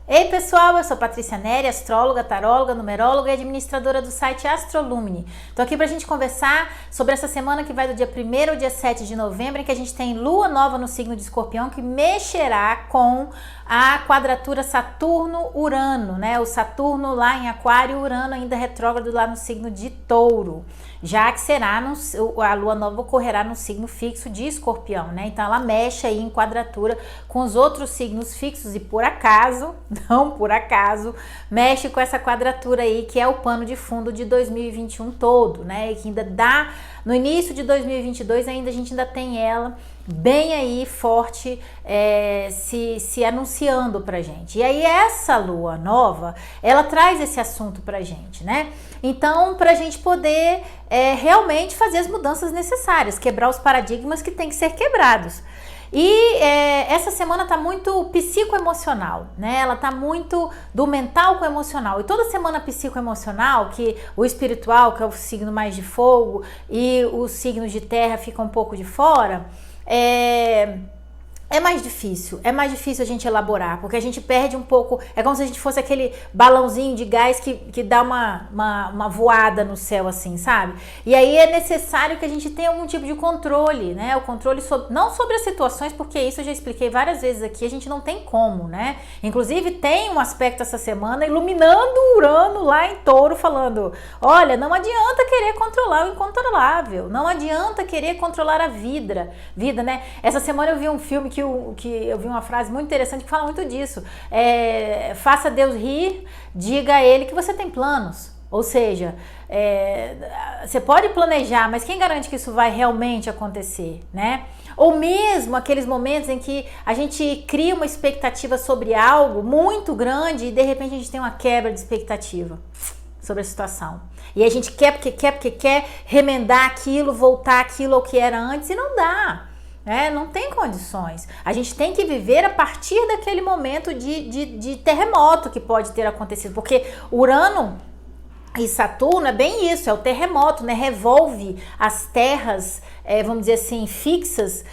Ei pessoal, eu sou Patrícia Neri, astróloga, taróloga, numeróloga e administradora do site Astrolume. Tô aqui pra gente conversar sobre essa semana que vai do dia 1º ao dia 7 de novembro, em que a gente tem lua nova no signo de Escorpião, que mexerá com a quadratura Saturno-Urano, né? O Saturno lá em Aquário, Urano ainda retrógrado lá no signo de Touro, já que a lua nova ocorrerá no signo fixo de Escorpião, né? Então ela mexe aí em quadratura com os outros signos fixos e por acaso, não por acaso, mexe com essa quadratura aí que é o pano de fundo de 2021 todo, né? E que ainda dá, no início de 2022 a gente ainda tem ela bem aí forte, se anunciando pra gente. E aí essa lua nova, ela traz esse assunto pra gente, né? Então, pra gente poder realmente fazer as mudanças necessárias, quebrar os paradigmas que tem que ser quebrados. E essa semana tá muito psicoemocional, né? Ela tá muito do mental com o emocional. E toda semana psicoemocional, que o espiritual, que é o signo mais de fogo, e os signos de terra ficam um pouco de fora, é mais difícil a gente elaborar, porque a gente perde um pouco, é como se a gente fosse aquele balãozinho de gás que dá uma voada no céu assim, sabe? E aí é necessário que a gente tenha algum tipo de controle, né? O controle não sobre as situações, porque isso eu já expliquei várias vezes aqui, a gente não tem como, né? Inclusive tem um aspecto essa semana iluminando o Urano lá em Touro, falando, olha, não adianta querer controlar o incontrolável, não adianta querer controlar a vida, né? Essa semana eu vi um filme que eu vi uma frase muito interessante que fala muito disso. Faça Deus rir, diga a ele que você tem planos. Ou seja, você pode planejar, mas quem garante que isso vai realmente acontecer, né? Ou mesmo aqueles momentos em que a gente cria uma expectativa sobre algo muito grande e de repente a gente tem uma quebra de expectativa sobre a situação. E a gente quer porque quer remendar aquilo, voltar aquilo ao que era antes e não dá. Não tem condições. A gente tem que viver a partir daquele momento de terremoto que pode ter acontecido, porque Urano e Saturno é bem isso, é o terremoto, né? Revolve as terras, vamos dizer assim, fixas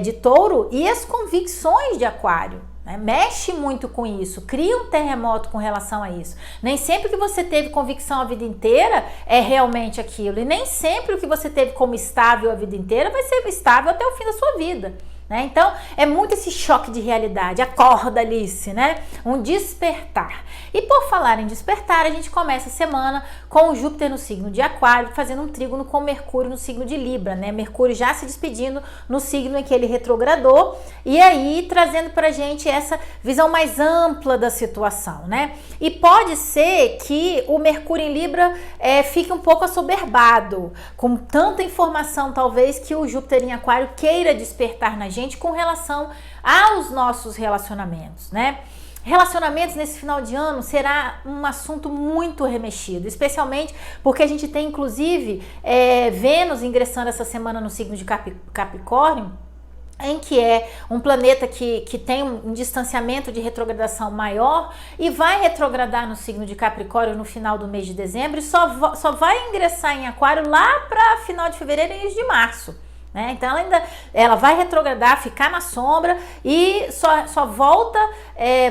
de Touro e as convicções de Aquário. Mexe muito com isso, cria um terremoto com relação a isso. Nem sempre o que você teve convicção a vida inteira é realmente aquilo, e nem sempre o que você teve como estável a vida inteira vai ser estável até o fim da sua vida. Então é muito esse choque de realidade. Acorda, Alice, né? Um despertar. E por falar em despertar, a gente começa a semana com o Júpiter no signo de Aquário, fazendo um trígono com Mercúrio no signo de Libra, né? Mercúrio já se despedindo no signo em que ele retrogradou, e aí trazendo pra gente essa visão mais ampla da situação, né? E pode ser que o Mercúrio em Libra fique um pouco assoberbado, com tanta informação talvez que o Júpiter em Aquário queira despertar na gente com relação aos nossos relacionamentos, né? Relacionamentos nesse final de ano será um assunto muito remexido, especialmente porque a gente tem inclusive Vênus ingressando essa semana no signo de Capricórnio, em que é um planeta que tem um distanciamento de retrogradação maior e vai retrogradar no signo de Capricórnio no final do mês de dezembro e só vai ingressar em Aquário lá para final de fevereiro e início de março. Então ela vai retrogradar, ficar na sombra e só volta,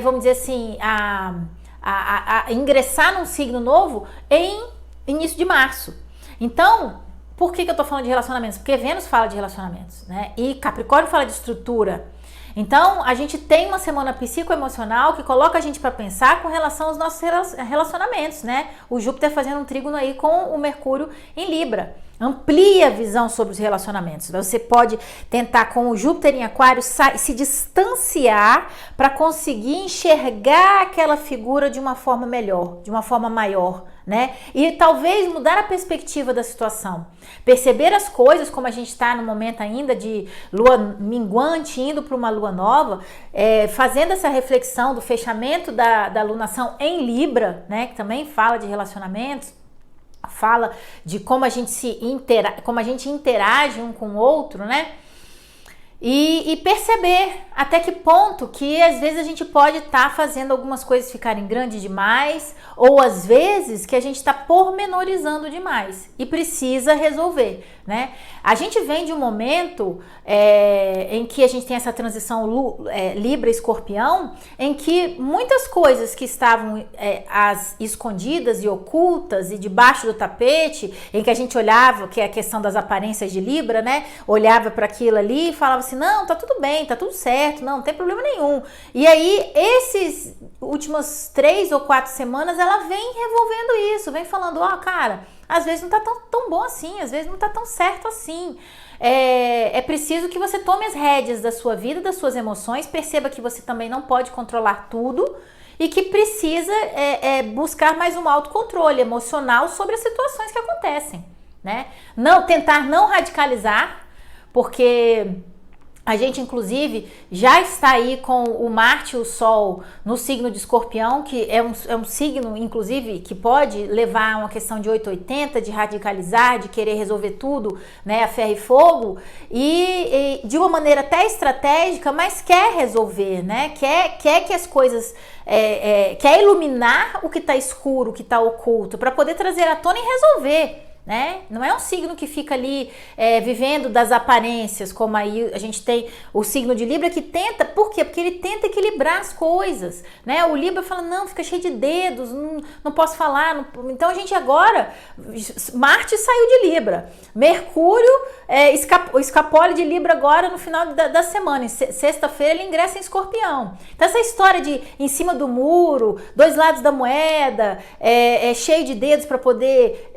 vamos dizer assim, a ingressar num signo novo em início de março. Então, por que eu tô falando de relacionamentos? Porque Vênus fala de relacionamentos, né? E Capricórnio fala de estrutura. Então, a gente tem uma semana psicoemocional que coloca a gente para pensar com relação aos nossos relacionamentos, né? O Júpiter fazendo um trígono aí com o Mercúrio em Libra. Amplia a visão sobre os relacionamentos. Você pode tentar, com o Júpiter em Aquário, se distanciar para conseguir enxergar aquela figura de uma forma melhor, de uma forma maior, né? E talvez mudar a perspectiva da situação. Perceber as coisas, como a gente está no momento ainda de lua minguante, indo para uma lua nova, fazendo essa reflexão do fechamento da lunação em Libra, né? Que também fala de relacionamentos. Fala de como a gente interage um com o outro, né? E perceber até que ponto que às vezes a gente pode estar fazendo algumas coisas ficarem grandes demais, ou às vezes que a gente está pormenorizando demais e precisa resolver, né? A gente vem de um momento em que a gente tem essa transição Libra-Escorpião, em que muitas coisas que estavam as escondidas e ocultas e debaixo do tapete, em que a gente olhava, que é a questão das aparências de Libra, né? Olhava para aquilo ali e falava assim, não, tá tudo bem, tá tudo certo, não tem problema nenhum. E aí, esses últimas 3 ou 4 semanas, ela vem revolvendo isso, vem falando, cara, às vezes não tá tão bom assim, às vezes não tá tão certo assim. É preciso que você tome as rédeas da sua vida, das suas emoções, perceba que você também não pode controlar tudo e que precisa buscar mais um autocontrole emocional sobre as situações que acontecem, né? Tentar não radicalizar, porque a gente, inclusive, já está aí com o Marte e o Sol no signo de Escorpião, que é um signo, inclusive, que pode levar a uma questão de 880, de radicalizar, de querer resolver tudo, né, a ferro e fogo, e de uma maneira até estratégica, mas quer resolver, né, quer que as coisas, quer iluminar o que está escuro, o que está oculto, para poder trazer à tona e resolver. Né? Não é um signo que fica ali vivendo das aparências, como aí a gente tem o signo de Libra que tenta, por quê? Porque ele tenta equilibrar as coisas, né? O Libra fala, não, fica cheio de dedos, não posso falar, não... Então a gente agora, Marte saiu de Libra, Mercúrio escapole de Libra agora no final da semana, sexta-feira ele ingressa em Escorpião. Então essa história de em cima do muro, dois lados da moeda, cheio de dedos para poder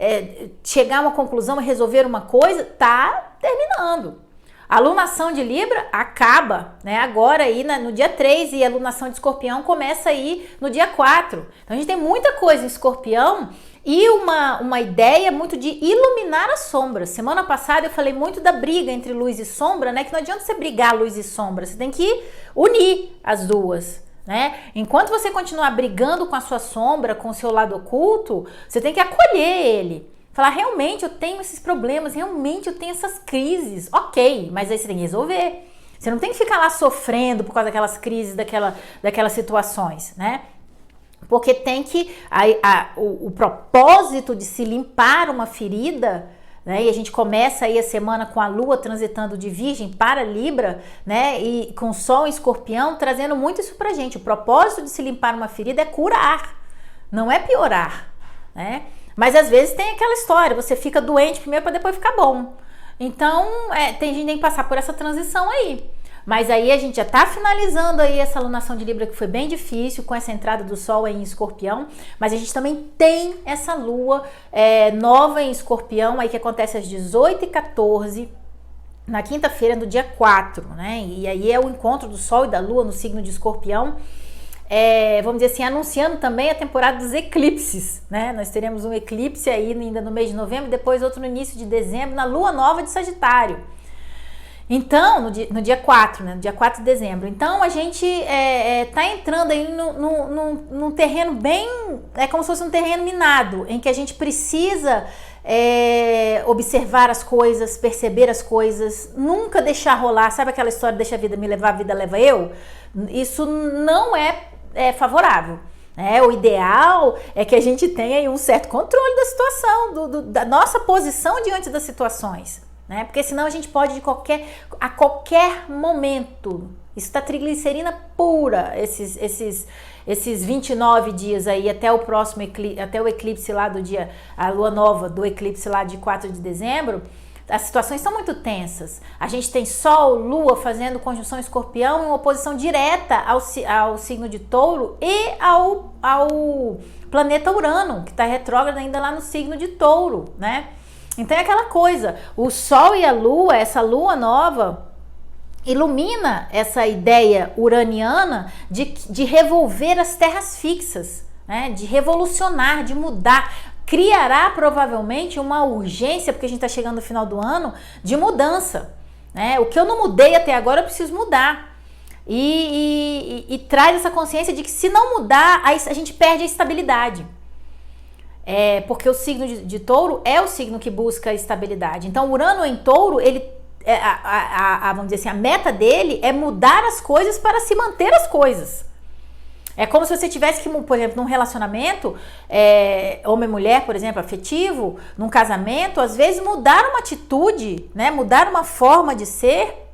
chegar a uma conclusão e resolver uma coisa, tá terminando. A alunação de Libra acaba, né, agora aí no dia 3 e a alunação de Escorpião começa aí no dia 4. Então a gente tem muita coisa em Escorpião e uma ideia muito de iluminar as sombras. Semana passada eu falei muito da briga entre luz e sombra, né, que não adianta você brigar luz e sombra, você tem que unir as duas. Né? Enquanto você continuar brigando com a sua sombra, com o seu lado oculto, você tem que acolher ele. Falar, realmente eu tenho esses problemas, realmente eu tenho essas crises. Ok, mas aí você tem que resolver. Você não tem que ficar lá sofrendo por causa daquelas crises, daquelas situações, né? Porque tem que... o propósito de se limpar uma ferida, né? E a gente começa aí a semana com a Lua transitando de Virgem para Libra, né? E com o Sol em Escorpião, trazendo muito isso pra gente. O propósito de se limpar uma ferida é curar, não é piorar, né? Mas às vezes tem aquela história, você fica doente primeiro para depois ficar bom. Então, a gente tem que passar por essa transição aí. Mas aí a gente já tá finalizando aí essa alunação de Libra que foi bem difícil com essa entrada do Sol em Escorpião. Mas a gente também tem essa Lua nova em Escorpião aí que acontece às 18h14 na quinta-feira, no dia 4, né? E aí é o encontro do Sol e da Lua no signo de Escorpião. Vamos dizer assim, anunciando também a temporada dos eclipses, né? Nós teremos um eclipse aí ainda no mês de novembro, depois outro no início de dezembro, na lua nova de Sagitário. Então, no dia 4, né? No dia 4 de dezembro. Então, a gente tá entrando aí num terreno bem... É como se fosse um terreno minado, em que a gente precisa observar as coisas, perceber as coisas, nunca deixar rolar. Sabe aquela história, deixa a vida me levar, a vida leva eu? Isso não é favorável. O ideal é que a gente tenha aí um certo controle da situação, da nossa posição diante das situações, né? Porque senão a gente pode a qualquer momento, isso está triglicerina pura, esses 29 dias aí até o próximo eclipse, até o eclipse lá do dia, a lua nova do eclipse lá de 4 de dezembro, as situações são muito tensas. A gente tem Sol, Lua fazendo conjunção Escorpião em uma oposição direta ao signo de Touro e ao planeta Urano, que está retrógrado ainda lá no signo de Touro, né? Então é aquela coisa, o Sol e a Lua, essa Lua nova, ilumina essa ideia uraniana de revolver as terras fixas, né? De revolucionar, de mudar. Criará provavelmente uma urgência, porque a gente está chegando no final do ano, de mudança, né? O que eu não mudei até agora eu preciso mudar. E traz essa consciência de que se não mudar, a gente perde a estabilidade. Porque o signo de Touro é o signo que busca a estabilidade. Então, Urano em Touro, ele vamos dizer assim, a meta dele é mudar as coisas para se manter as coisas. É como se você tivesse que, por exemplo, num relacionamento, homem e mulher, por exemplo, afetivo, num casamento, às vezes mudar uma atitude, né, mudar uma forma de ser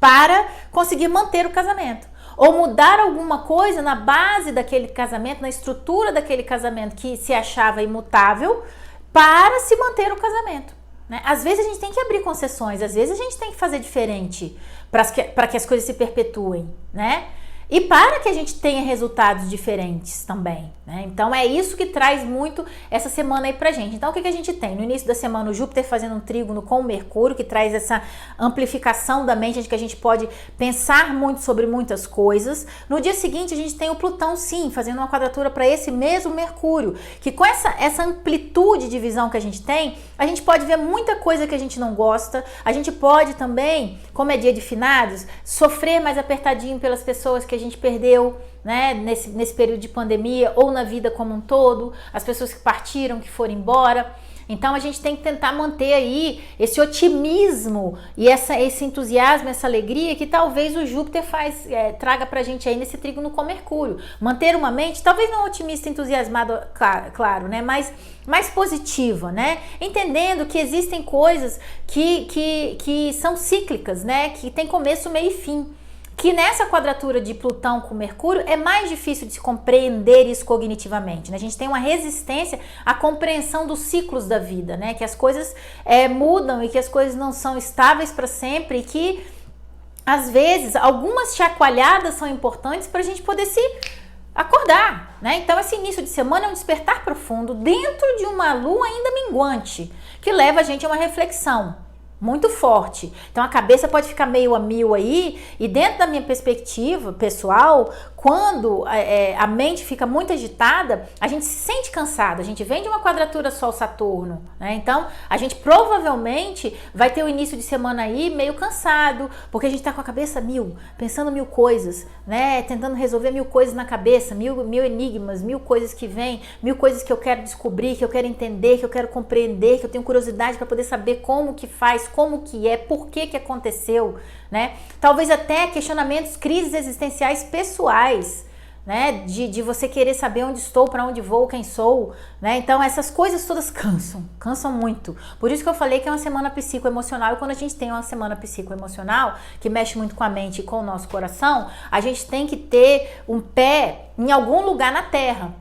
para conseguir manter o casamento. Ou mudar alguma coisa na base daquele casamento, na estrutura daquele casamento que se achava imutável, para se manter o casamento. Né? Às vezes a gente tem que abrir concessões, às vezes a gente tem que fazer diferente para que as coisas se perpetuem, né? E para que a gente tenha resultados diferentes também, né? Então é isso que traz muito essa semana aí pra gente. Então o que a gente tem? No início da semana o Júpiter fazendo um trígono com o Mercúrio, que traz essa amplificação da mente, de que a gente pode pensar muito sobre muitas coisas. No dia seguinte a gente tem o Plutão, sim, fazendo uma quadratura para esse mesmo Mercúrio, que com essa amplitude de visão que a gente tem, a gente pode ver muita coisa que a gente não gosta, a gente pode também, como é dia de finados, sofrer mais apertadinho pelas pessoas que a gente perdeu, né, nesse período de pandemia ou na vida como um todo, as pessoas que partiram, que foram embora. Então a gente tem que tentar manter aí esse otimismo e esse entusiasmo, essa alegria que talvez o Júpiter traga pra gente aí nesse trígono com Mercúrio. Manter uma mente, talvez não otimista, entusiasmado, claro, né, mas mais positiva, né? Entendendo que existem coisas que são cíclicas, né, que tem começo, meio e fim. Que nessa quadratura de Plutão com Mercúrio é mais difícil de se compreender isso cognitivamente, né? A gente tem uma resistência à compreensão dos ciclos da vida, né? Que as coisas mudam e que as coisas não são estáveis para sempre e que, às vezes, algumas chacoalhadas são importantes para a gente poder se acordar, né? Então esse início de semana é um despertar profundo dentro de uma lua ainda minguante, que leva a gente a uma reflexão muito forte. Então a cabeça pode ficar meio a mil aí, e dentro da minha perspectiva pessoal, quando a mente fica muito agitada, a gente se sente cansado, a gente vem de uma quadratura Sol-Saturno, né? Então a gente provavelmente vai ter o início de semana aí meio cansado, porque a gente tá com a cabeça mil, pensando mil coisas, né? Tentando resolver mil coisas na cabeça, mil enigmas, mil coisas que vêm, mil coisas que eu quero descobrir, que eu quero entender, que eu quero compreender, que eu tenho curiosidade para poder saber como que faz, como que é, por que aconteceu, né? Talvez até questionamentos, crises existenciais pessoais, né? De você querer saber onde estou, para onde vou, quem sou, né? Então essas coisas todas cansam muito. Por isso que eu falei que é uma semana psicoemocional, e quando a gente tem uma semana psicoemocional que mexe muito com a mente e com o nosso coração, a gente tem que ter um pé em algum lugar na terra,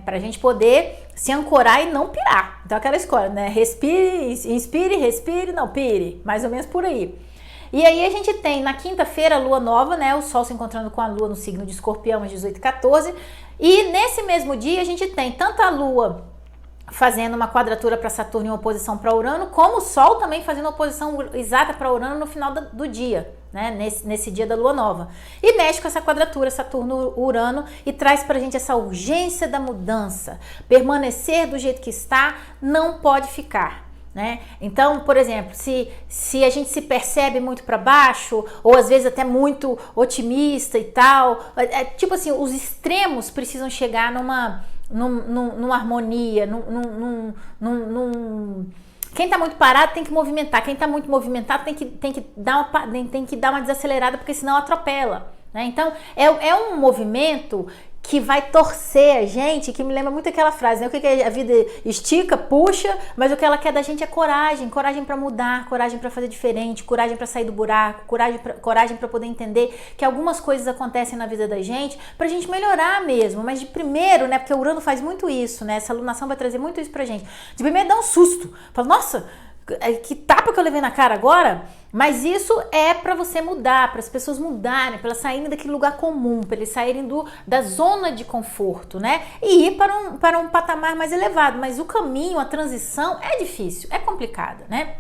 para a gente poder se ancorar e não pirar. Então aquela escola, né? Respire, inspire, respire, não pire, mais ou menos por aí. E aí a gente tem na quinta-feira a lua nova, né? O Sol se encontrando com a lua no signo de Escorpião às 18h14. E nesse mesmo dia a gente tem tanto a lua fazendo uma quadratura para Saturno em oposição para Urano, como o Sol também fazendo oposição exata para Urano no final do dia, né? Nesse dia da lua nova. E mexe com essa quadratura Saturno-Urano e traz pra gente essa urgência da mudança. Permanecer do jeito que está não pode ficar, né? Então, por exemplo, se a gente se percebe muito para baixo, ou às vezes até muito otimista e tal, tipo assim, os extremos precisam chegar numa harmonia, quem tá muito parado tem que movimentar, quem tá muito movimentado tem que dar uma desacelerada, porque senão atropela, né? Então é um movimento que vai torcer a gente, que me lembra muito aquela frase, né? O que a vida estica, puxa, mas o que ela quer da gente é coragem para mudar, coragem para fazer diferente, coragem para sair do buraco, coragem para poder entender que algumas coisas acontecem na vida da gente pra gente melhorar mesmo, mas de primeiro, né? Porque o Urano faz muito isso, né? Essa alunação vai trazer muito isso pra gente. De primeiro dá um susto, fala, nossa, que tapa que eu levei na cara agora, mas isso é para você mudar, para as pessoas mudarem, para elas saírem daquele lugar comum, para eles saírem da zona de conforto, né? E ir para um patamar mais elevado. Mas o caminho, a transição é difícil, é complicada, né?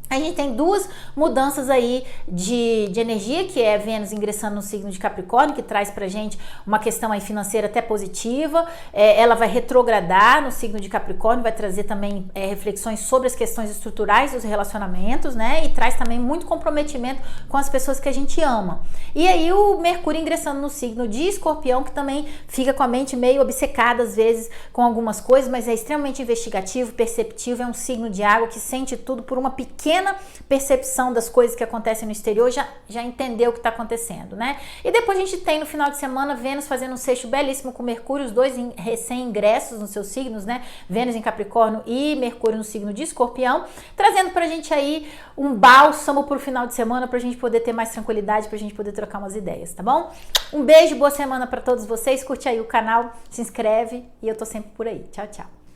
A gente tem duas mudanças aí de energia, que é Vênus ingressando no signo de Capricórnio, que traz pra gente uma questão aí financeira até positiva. Ela vai retrogradar no signo de Capricórnio, vai trazer também reflexões sobre as questões estruturais dos relacionamentos, né? E traz também muito comprometimento com as pessoas que a gente ama. E aí o Mercúrio ingressando no signo de Escorpião, que também fica com a mente meio obcecada às vezes com algumas coisas, mas é extremamente investigativo, perceptivo, é um signo de água que sente tudo por uma pequena plena percepção das coisas que acontecem no exterior, já entendeu o que está acontecendo, né? E depois a gente tem no final de semana Vênus fazendo um sexto belíssimo com Mercúrio, os dois recém-ingressos nos seus signos, né? Vênus em Capricórnio e Mercúrio no signo de Escorpião, trazendo pra gente aí um bálsamo pro final de semana pra gente poder ter mais tranquilidade, pra gente poder trocar umas ideias, tá bom? Um beijo, boa semana pra todos vocês, curte aí o canal, se inscreve e eu tô sempre por aí. Tchau, tchau.